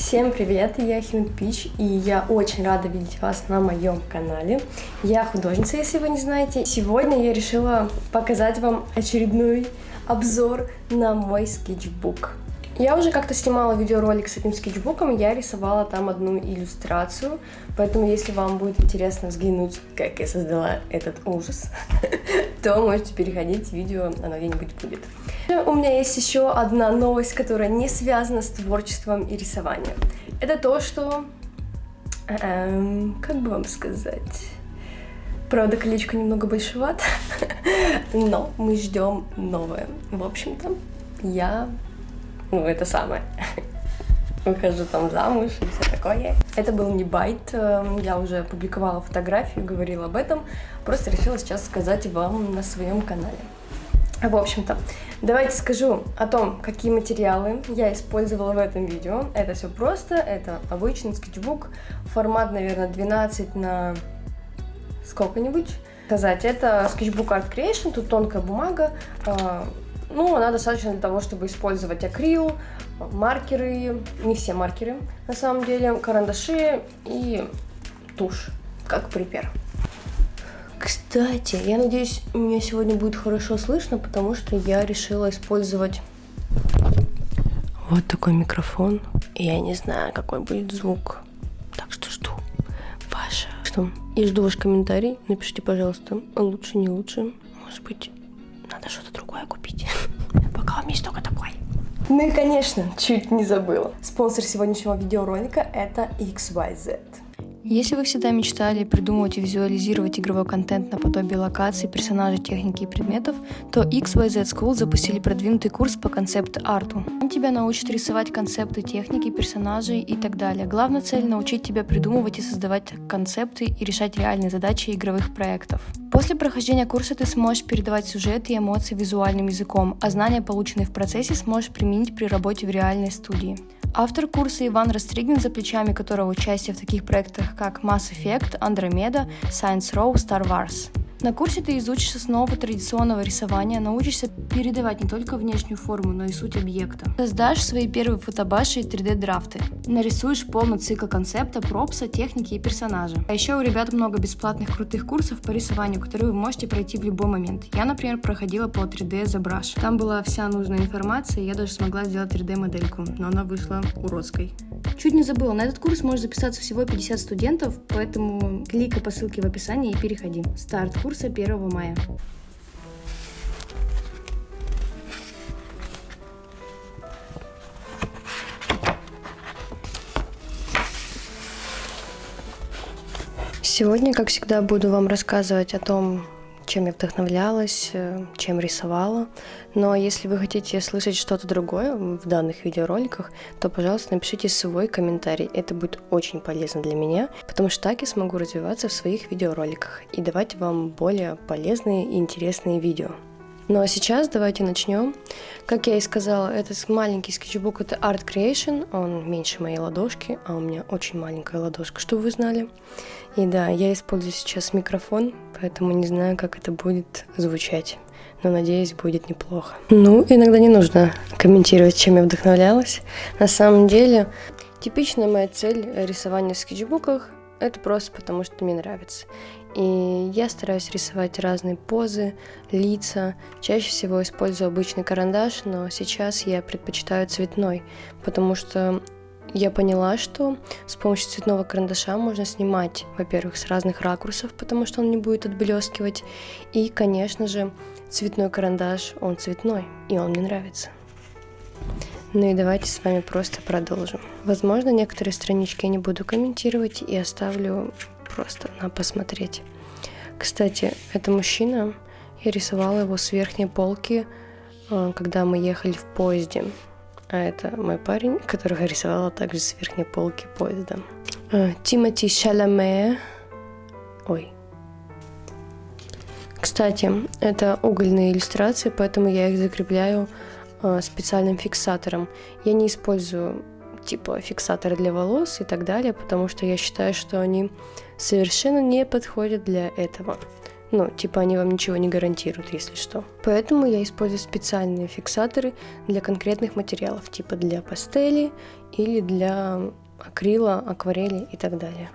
Всем привет, я Химит Пич, и я очень рада видеть вас на моем канале. Я художница, если вы не знаете. Сегодня я решила показать вам очередной обзор на мой скетчбук. Я уже как-то снимала видеоролик с этим скетчбуком, я рисовала там одну иллюстрацию, поэтому если вам будет интересно взглянуть, как я создала этот ужас, то можете переходить, видео оно где-нибудь будет. У меня есть еще одна новость, которая не связана с творчеством и рисованием. Это то, что... как бы вам сказать... Правда, колечко немного большевато, но мы ждем новое. В общем-то, я... это самое. Выхожу там замуж и все такое. Это был не байт, я уже публиковала фотографию, говорила об этом. Просто решила сейчас сказать вам на своем канале. В общем-то, давайте скажу о том, какие материалы я использовала в этом видео. Это все просто, это обычный скетчбук, формат, наверное, 12 на сколько-нибудь. Сказать, это скетчбук Art Creation, тут тонкая бумага. Она достаточно для того, чтобы использовать акрил, маркеры, не все маркеры, на самом деле, карандаши и тушь, как припер. Кстати, я надеюсь, меня сегодня будет хорошо слышно, потому что я решила использовать вот такой микрофон. Я не знаю, какой будет звук, так что жду ваш. И жду ваш комментарий. Напишите, пожалуйста, лучше, не лучше. Может быть, надо что-то другое купить. Пока у меня есть только такой. Ну и, конечно, чуть не забыла. Спонсор сегодняшнего видеоролика — это XYZ. Если вы всегда мечтали придумывать и визуализировать игровой контент наподобие локаций, персонажей, техники и предметов, то XYZ School запустили продвинутый курс по концепт-арту. Он тебя научит рисовать концепты, техники, персонажей и так далее. Главная цель — научить тебя придумывать и создавать концепты и решать реальные задачи игровых проектов. После прохождения курса ты сможешь передавать сюжеты и эмоции визуальным языком, а знания, полученные в процессе, сможешь применить при работе в реальной студии. Автор курса Иван Растригин, за плечами которого участие в таких проектах, как Mass Effect, Andromeda, Saints Row, Star Wars. На курсе ты изучишь основы традиционного рисования, научишься передавать не только внешнюю форму, но и суть объекта. Создашь свои первые фотобаши и 3D-драфты. Нарисуешь полный цикл концепта, пропса, техники и персонажа. А еще у ребят много бесплатных крутых курсов по рисованию, которые вы можете пройти в любой момент. Я, например, проходила по 3D ZBrush. Там была вся нужная информация, и я даже смогла сделать 3D-модельку, но она вышла уродской. Чуть не забыла, на этот курс может записаться всего 50 студентов, поэтому кликай по ссылке в описании и переходи. Старт курса 1 мая. Сегодня, как всегда, буду вам рассказывать о том, чем я вдохновлялась, чем рисовала. Но если вы хотите слышать что-то другое в данных видеороликах, то, пожалуйста, напишите свой комментарий. Это будет очень полезно для меня, потому что так я смогу развиваться в своих видеороликах и давать вам более полезные и интересные видео. Ну а сейчас давайте начнем. Как я и сказала, этот маленький скетчбук — это Art Creation, он меньше моей ладошки, а у меня очень маленькая ладошка, чтобы вы знали. И да, я использую сейчас микрофон, поэтому не знаю, как это будет звучать, но надеюсь, будет неплохо. Иногда не нужно комментировать, чем я вдохновлялась. На самом деле, типичная моя цель рисования в скетчбуках — это просто потому, что мне нравится. И я стараюсь рисовать разные позы, лица. Чаще всего использую обычный карандаш, но сейчас я предпочитаю цветной, потому что я поняла, что с помощью цветного карандаша можно снимать, во-первых, с разных ракурсов, потому что он не будет отблескивать. И, конечно же, цветной карандаш, он цветной, и он мне нравится. Ну и давайте с вами просто продолжим. Возможно, некоторые странички я не буду комментировать и оставлю просто на посмотреть. Кстати, это мужчина, я рисовала его с верхней полки, когда мы ехали в поезде. А это мой парень, которого я рисовала также с верхней полки поезда. Тимоти Шаламе. Кстати, это угольные иллюстрации, поэтому я их закрепляю специальным фиксатором. Я не использую фиксаторы для волос и так далее, потому что я считаю, что они совершенно не подходят для этого. Ну, типа они вам ничего не гарантируют, если что. Поэтому я использую специальные фиксаторы для конкретных материалов, типа для пастели или для акрила, акварели и так далее.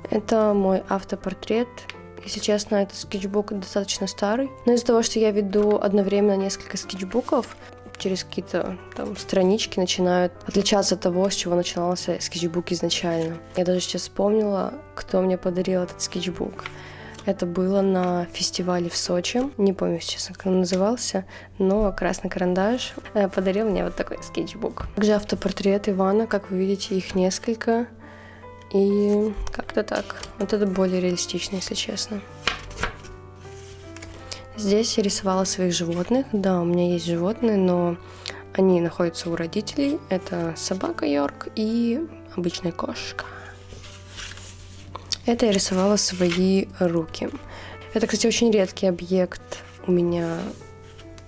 Это мой автопортрет. Если честно, этот скетчбук достаточно старый. Но из-за того, что я веду одновременно несколько скетчбуков, через какие-то там странички начинают отличаться от того, с чего начинался скетчбук изначально. Я даже сейчас вспомнила, кто мне подарил этот скетчбук. Это было на фестивале в Сочи. Не помню, честно, как он назывался, но красный карандаш подарил мне вот такой скетчбук. Также автопортрет Ивана, как вы видите, их несколько. И как-то так. Вот это более реалистично, если честно. Здесь я рисовала своих животных. Да, у меня есть животные, но они находятся у родителей. Это собака Йорк и обычная кошка. Это я рисовала свои руки. Это, кстати, очень редкий объект у меня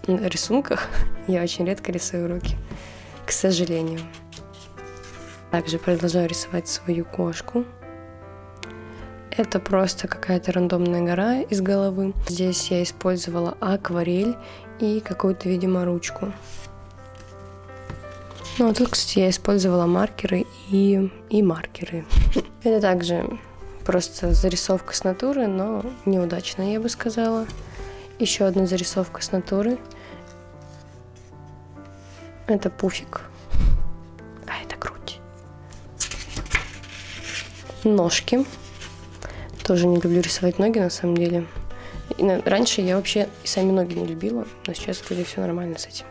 на рисунках. Я очень редко рисую руки, к сожалению. Также продолжаю рисовать свою кошку. Это просто какая-то рандомная гора из головы. Здесь я использовала акварель и какую-то, видимо, ручку. Ну, а тут, кстати, я использовала маркеры и маркеры. Это также просто зарисовка с натуры, но неудачная, я бы сказала. Еще одна зарисовка с натуры. Это пуфик. А это грудь. Ножки. Тоже не люблю рисовать ноги, на самом деле. Раньше я вообще и сами ноги не любила, но сейчас вроде все нормально с этим.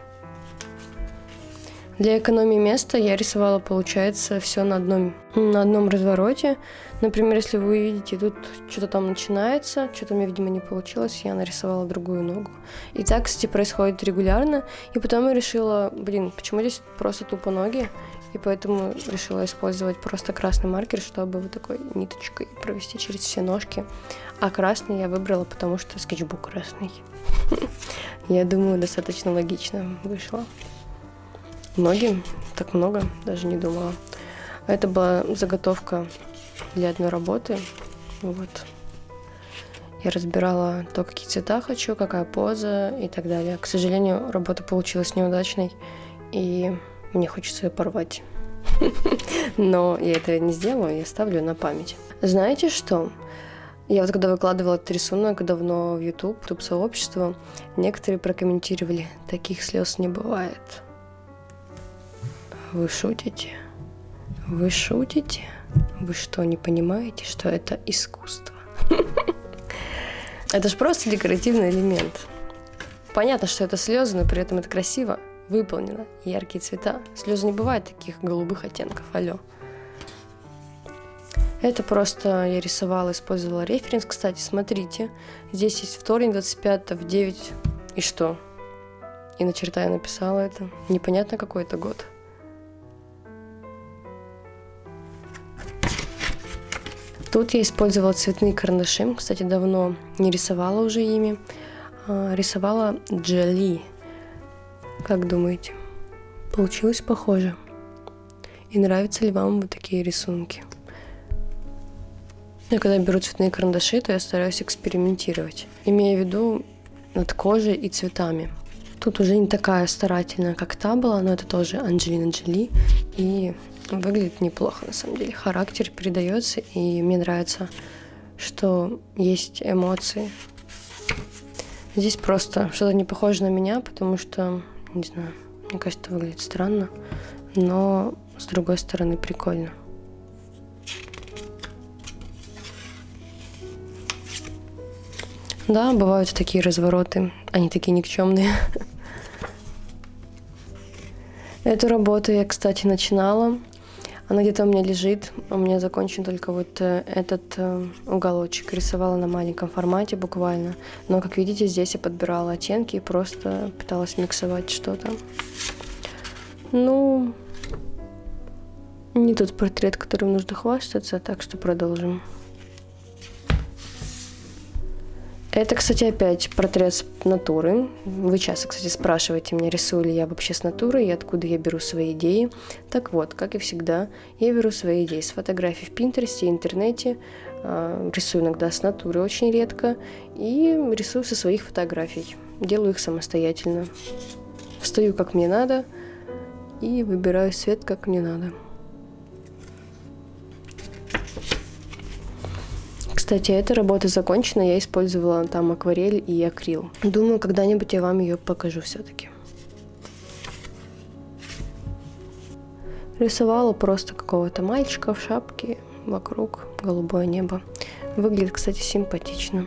Для экономии места я рисовала, получается, все на одном развороте. Например, если вы видите, тут что-то там начинается, что-то у меня, видимо, не получилось, я нарисовала другую ногу. И так, кстати, происходит регулярно. И потом я решила, почему здесь просто тупо ноги? И поэтому решила использовать просто красный маркер, чтобы вот такой ниточкой провести через все ножки. А красный я выбрала, потому что скетчбук красный. Я думаю, достаточно логично вышло. Ноги так много, даже не думала. Это была заготовка для одной работы. Вот. Я разбирала то, какие цвета хочу, какая поза и так далее. К сожалению, работа получилась неудачной, и мне хочется ее порвать. Но я это не сделаю, я ставлю на память. Знаете что? Я вот когда выкладывала этот рисунок давно в YouTube-сообщество, некоторые прокомментировали: таких слез не бывает. Вы шутите? Вы шутите? Вы что, не понимаете, что это искусство? Это же просто декоративный элемент. Понятно, что это слезы, но при этом это красиво выполнено. Яркие цвета. Слезы не бывает таких голубых оттенков. Алло. Это просто я рисовала, использовала референс. Кстати, смотрите. Здесь есть вторник, 25 в 9. И что? И на черта я написала это. Непонятно, какой это год. Тут я использовала цветные карандаши. Кстати, давно не рисовала уже ими. Рисовала джоли. Как думаете? Получилось похоже? И нравятся ли вам вот такие рисунки? Я когда беру цветные карандаши, то я стараюсь экспериментировать. Имея в виду над кожей и цветами. Тут уже не такая старательная, как та была, но это тоже Анджелина Джоли. И выглядит неплохо, на самом деле. Характер передается, и мне нравится, что есть эмоции. Здесь просто что-то не похоже на меня, потому что, не знаю, мне кажется, это выглядит странно, но с другой стороны прикольно. Да, бывают такие развороты, они такие никчемные. Эту работу я, кстати, начинала. Она где-то у меня лежит. У меня закончен только вот этот уголочек. Рисовала на маленьком формате буквально. Но, как видите, здесь я подбирала оттенки и просто пыталась миксовать что-то. Ну, не тот портрет, которым нужно хвастаться, так что продолжим. Это, кстати, опять портрет с натуры. Вы часто, кстати, спрашиваете меня, рисую ли я вообще с натуры и откуда я беру свои идеи. Так вот, как и всегда, я беру свои идеи с фотографий в Пинтересте и интернете. Рисую иногда с натуры, очень редко. И рисую со своих фотографий. Делаю их самостоятельно. Встаю как мне надо и выбираю цвет как мне надо. Кстати, эта работа закончена, я использовала там акварель и акрил. Думаю, когда-нибудь я вам ее покажу все-таки. Рисовала просто какого-то мальчика в шапке, вокруг голубое небо. Выглядит, кстати, симпатично.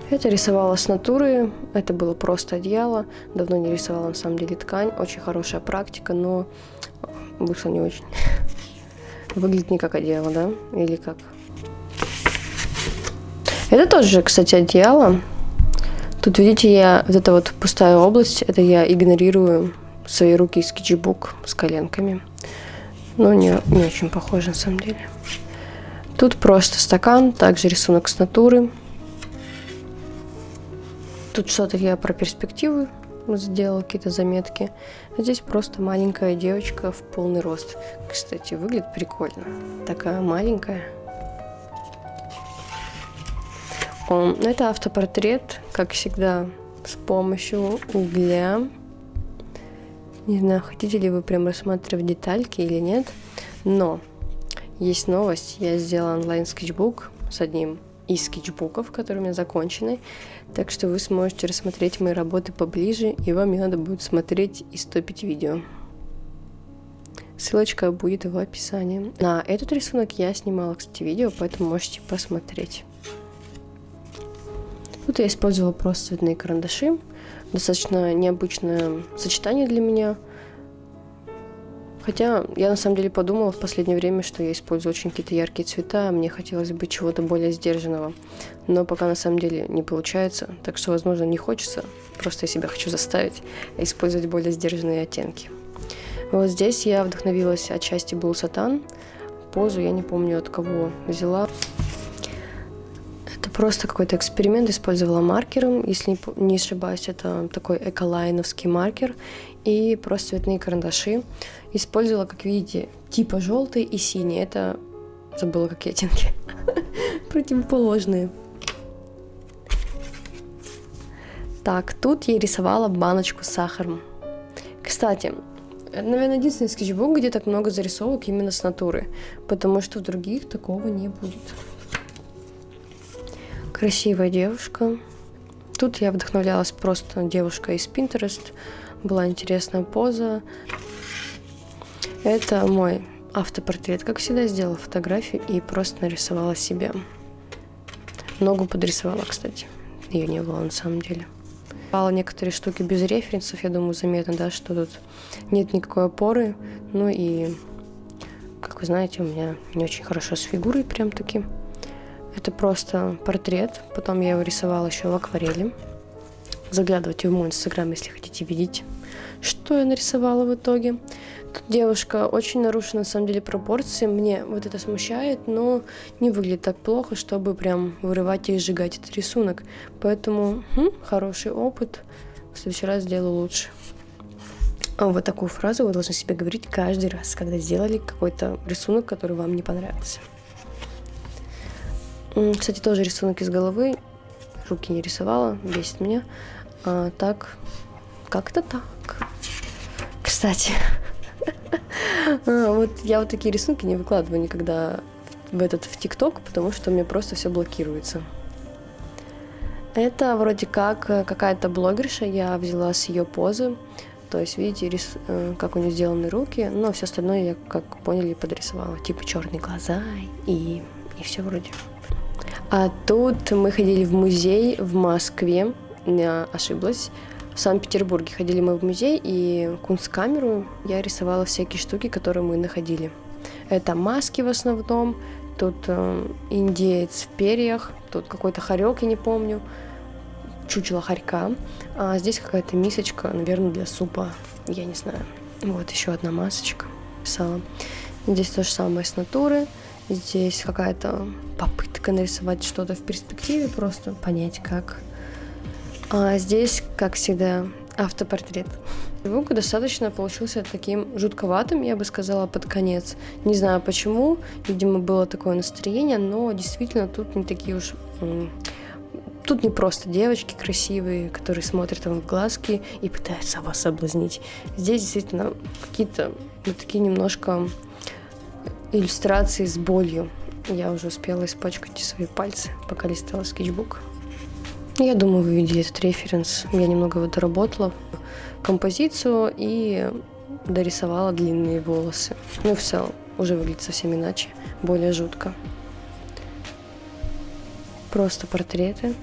Это рисовала с натуры, это было просто одеяло. Давно не рисовала, на самом деле, ткань. Очень хорошая практика, но вышло не очень. Выглядит не как одеяло, да? Или как? Это тоже, кстати, одеяло. Тут, видите, вот эта вот пустая область, это я игнорирую свои руки и скетчбук с коленками. Но не очень похоже, на самом деле. Тут просто стакан, также рисунок с натуры. Тут что-то я про перспективы сделала, какие-то заметки. А здесь просто маленькая девочка в полный рост. Кстати, выглядит прикольно. Такая маленькая. Это автопортрет, как всегда, с помощью угля. Не знаю, хотите ли вы прям рассматривать детальки или нет. Но есть новость. Я сделала онлайн-скетчбук с одним из скетчбуков, которые у меня закончены. Так что вы сможете рассмотреть мои работы поближе, и вам не надо будет смотреть и стопить видео. Ссылочка будет в описании. На этот рисунок я снимала, кстати, видео, поэтому можете посмотреть. Тут я использовала просто цветные карандаши. Достаточно необычное сочетание для меня. Хотя я на самом деле подумала в последнее время, что я использую очень какие-то яркие цвета, мне хотелось бы чего-то более сдержанного. Но пока на самом деле не получается, так что, возможно, не хочется. Просто я себя хочу заставить использовать более сдержанные оттенки. Вот здесь я вдохновилась отчасти Blue Satan. Позу я не помню, от кого взяла. Это просто какой-то эксперимент, использовала маркером. Если не ошибаюсь, это такой эколайновский маркер. И просто цветные карандаши. Использовала, как видите, типа желтый и синий. Это, забыла, какие оттенки. Противоположные. Так, тут я рисовала баночку с сахаром. Кстати, это, наверное, единственный скетчбук, где так много зарисовок именно с натуры. Потому что в других такого не будет. Красивая девушка. Тут я вдохновлялась просто девушкой из Pinterest. Была интересная поза. Это мой автопортрет. Как всегда, сделала фотографию и просто нарисовала себя. Ногу подрисовала, кстати. Ее не было на самом деле. Пала некоторые штуки без референсов. Я думаю, заметно, да, что тут нет никакой опоры. Ну и, как вы знаете, у меня не очень хорошо с фигурой прям-таки. Это просто портрет. Потом я его рисовала еще в акварели. Заглядывайте в мой инстаграм, если хотите видеть, что я нарисовала в итоге. Тут девушка очень нарушена, на самом деле, пропорции. Мне вот это смущает, но не выглядит так плохо, чтобы прям вырывать и сжигать этот рисунок. Поэтому хороший опыт. В следующий раз сделаю лучше. Вот такую фразу вы должны себе говорить каждый раз, когда сделали какой-то рисунок, который вам не понравился. Кстати, тоже рисунок из головы. Руки не рисовала, бесит меня. Так, как-то так. Кстати, вот я вот такие рисунки не выкладываю никогда в ТикТок, потому что у меня просто все блокируется. Это вроде как какая-то блогерша, я взяла с ее позы. То есть, видите, как у нее сделаны руки, но все остальное я, как поняли, подрисовала. Типа черные глаза и все вроде. А тут мы ходили в музей в Москве, я ошиблась. В Санкт-Петербурге ходили мы в музей, и кунсткамеру я рисовала всякие штуки, которые мы находили. Это маски в основном, тут индеец в перьях, тут какой-то хорек, я не помню, чучело хорька. А здесь какая-то мисочка, наверное, для супа, я не знаю. Вот еще одна масочка писала. Здесь то же самое с натуры. Здесь какая-то попытка нарисовать что-то в перспективе, просто понять как. А здесь, как всегда, автопортрет. Звук достаточно получился таким жутковатым, я бы сказала, под конец. Не знаю почему, видимо, было такое настроение, но действительно тут не такие уж... Тут не просто девочки красивые, которые смотрят вам в глазки и пытаются вас соблазнить. Здесь действительно какие-то вот такие немножко иллюстрации с болью. Я уже успела испачкать свои пальцы, пока листала скетчбук. Я думаю, вы видели этот референс. Я немного его доработала, композицию и дорисовала длинные волосы. Ну, все уже выглядит совсем иначе, более жутко. Просто портреты.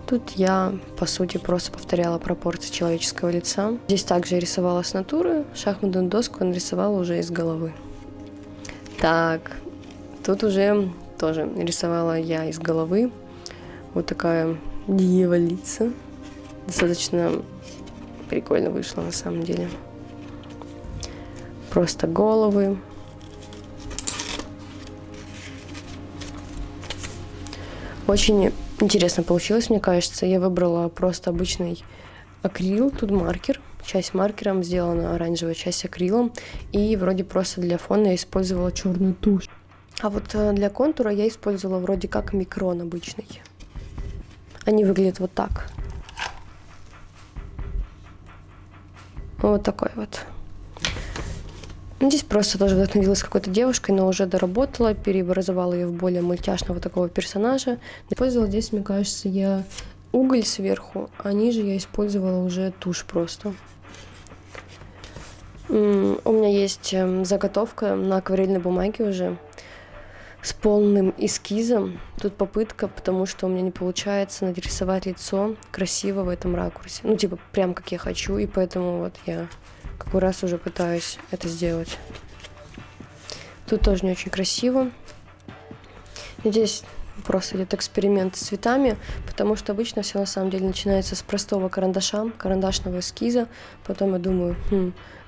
Тут я, по сути, просто повторяла пропорции человеческого лица. Здесь также я рисовала с натуры, шахматную доску я нарисовала уже из головы. Так, тут уже тоже рисовала я из головы. Вот такая дьяволица. Достаточно прикольно вышло на самом деле. Просто головы. Очень интересно получилось, мне кажется. Я выбрала просто обычный акрил, тут маркер. Часть маркером сделана оранжевая, часть акрилом. И вроде просто для фона я использовала черную тушь. А вот для контура я использовала вроде как микрон обычный. Они выглядят вот так. Вот такой вот. Здесь просто тоже вдохновилась какой-то девушкой, но уже доработала, переобразовала ее в более мультяшного такого персонажа. Использовала здесь, мне кажется, я уголь сверху, а ниже я использовала уже тушь просто. У меня есть заготовка на акварельной бумаге уже с полным эскизом. Тут попытка, потому что у меня не получается нарисовать лицо красиво в этом ракурсе. Ну, типа, прям как я хочу, и поэтому вот я какой раз уже пытаюсь это сделать. Тут тоже не очень красиво. И здесь просто идет эксперимент с цветами, потому что обычно все на самом деле начинается с простого карандаша, карандашного эскиза. Потом я думаю,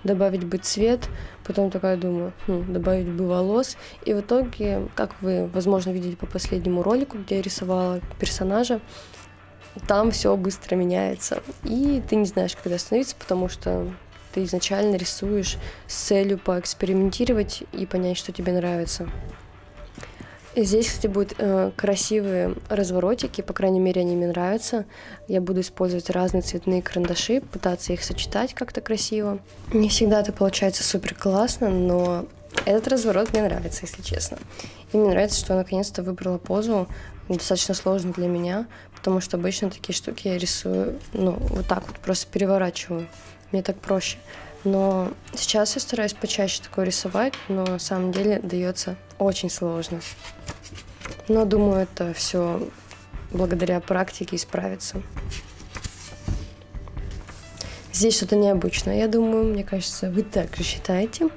добавить бы цвет, потом такая думаю, добавить бы волос. И в итоге, как вы, возможно, видели по последнему ролику, где я рисовала персонажа, там все быстро меняется. И ты не знаешь, когда остановиться, потому что ты изначально рисуешь с целью поэкспериментировать и понять, что тебе нравится. И здесь, кстати, будут красивые разворотики, по крайней мере, они мне нравятся. Я буду использовать разные цветные карандаши, пытаться их сочетать как-то красиво. Не всегда это получается супер классно, но этот разворот мне нравится, если честно. И мне нравится, что я наконец-то выбрала позу, достаточно сложно для меня, потому что обычно такие штуки я рисую, вот так вот, просто переворачиваю. Мне так проще. Но сейчас я стараюсь почаще такое рисовать, но на самом деле дается очень сложно. Но думаю, это все благодаря практике исправится. Здесь что-то необычное, я думаю, мне кажется, вы так же считаете.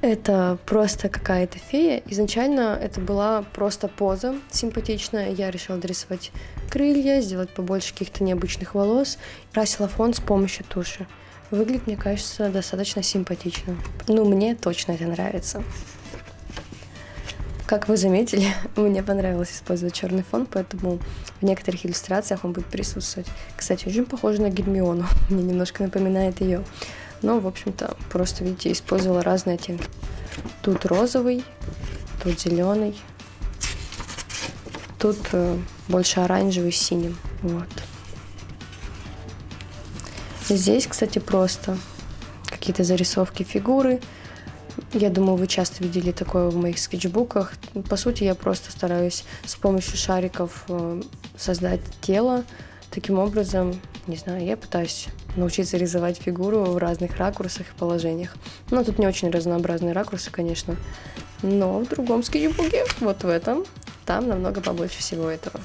Это просто какая-то фея. Изначально это была просто поза симпатичная. Я решила дорисовать крылья, сделать побольше каких-то необычных волос. Красила фон с помощью туши. Выглядит, мне кажется, достаточно симпатично. Мне точно это нравится. Как вы заметили, мне понравилось использовать черный фон, поэтому в некоторых иллюстрациях он будет присутствовать. Кстати, очень похоже на Гермиону. Мне немножко напоминает ее. Но, в общем-то, просто, видите, использовала разные оттенки. Тут розовый, тут зеленый, тут больше оранжевый с синим. Вот. Здесь, кстати, просто какие-то зарисовки фигуры. Я думаю, вы часто видели такое в моих скетчбуках. По сути, я просто стараюсь с помощью шариков создать тело. Таким образом, не знаю, я пытаюсь научиться рисовать фигуру в разных ракурсах и положениях. Но тут не очень разнообразные ракурсы, конечно. Но в другом скетчбуке, вот в этом, там намного побольше всего этого.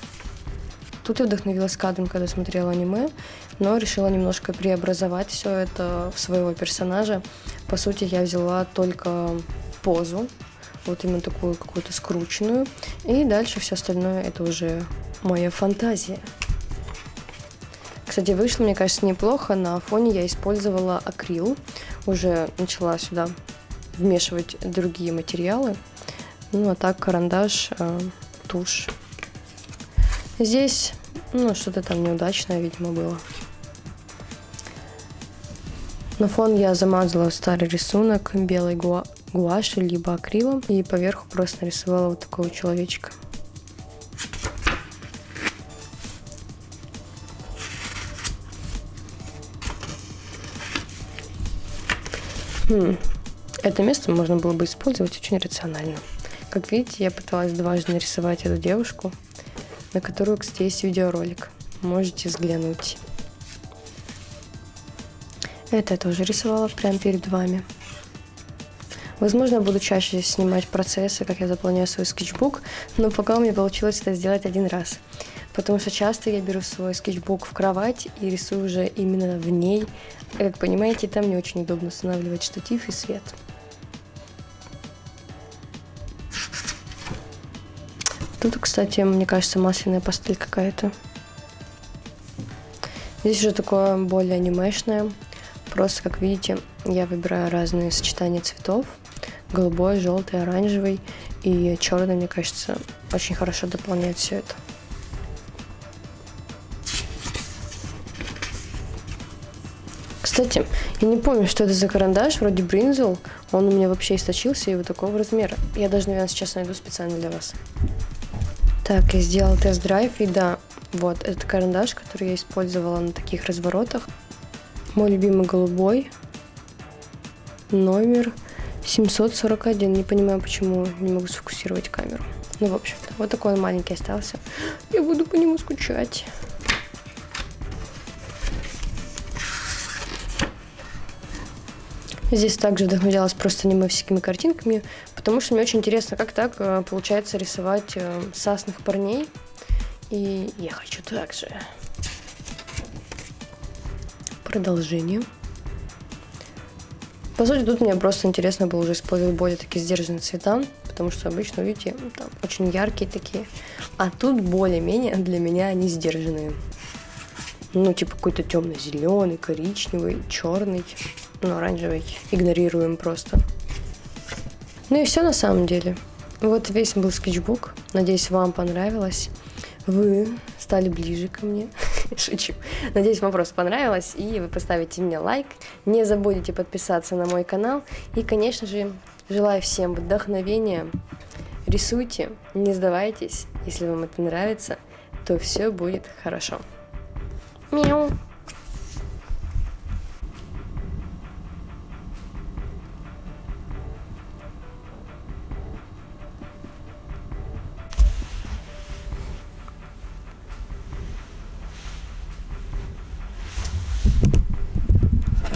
Тут я вдохновилась кадром, когда смотрела аниме, но решила немножко преобразовать все это в своего персонажа. По сути, я взяла только позу, вот именно такую какую-то скрученную, и дальше все остальное это уже моя фантазия. Кстати, вышло, мне кажется, неплохо. На фоне я использовала акрил. Уже начала сюда вмешивать другие материалы. А так карандаш, тушь. Здесь, что-то там неудачное, видимо, было. На фон я замазала старый рисунок белой гуашью либо акрилом и поверху просто нарисовала вот такого человечка. Это место можно было бы использовать очень рационально. Как видите, я пыталась дважды нарисовать эту девушку, на которую, кстати, есть видеоролик. Можете взглянуть. Это я тоже рисовала прямо перед вами. Возможно, я буду чаще снимать процессы, как я заполняю свой скетчбук, но пока у меня получилось это сделать один раз. Потому что часто я беру свой скетчбук в кровать и рисую уже именно в ней. Как понимаете, там не очень удобно устанавливать штатив и свет. Тут, кстати, мне кажется, масляная пастель какая-то. Здесь уже такое более анимешное. Просто, как видите, я выбираю разные сочетания цветов. Голубой, желтый, оранжевый и черный, мне кажется, очень хорошо дополняет все это. Кстати, я не помню, что это за карандаш, вроде Бринзел. Он у меня вообще источился и вот такого размера. Я даже, наверное, сейчас найду специально для вас. Так, я сделала тест-драйв, и да, вот этот карандаш, который я использовала на таких разворотах. Мой любимый голубой, номер 741. Не понимаю, почему не могу сфокусировать камеру. Ну, в общем-то, вот такой он маленький остался. Я буду по нему скучать. Здесь также вдохновлялась просто аниме-всякими картинками, потому что мне очень интересно, как так получается рисовать сасных парней. И я хочу также. Продолжение. По сути, тут мне просто интересно было уже использовать более такие сдержанные цвета, потому что обычно, видите, там очень яркие такие. А тут более-менее для меня они сдержанные. Ну, типа какой-то темно-зеленый, коричневый, черный, ну, оранжевый. Игнорируем просто. Ну и все на самом деле. Вот весь был скетчбук. Надеюсь, вам понравилось. Вы стали ближе ко мне. Шучу. Надеюсь, вам просто понравилось, и вы поставите мне лайк. Не забудете подписаться на мой канал. И, конечно же, желаю всем вдохновения. Рисуйте, не сдавайтесь. Если вам это нравится, то все будет хорошо. Мяу.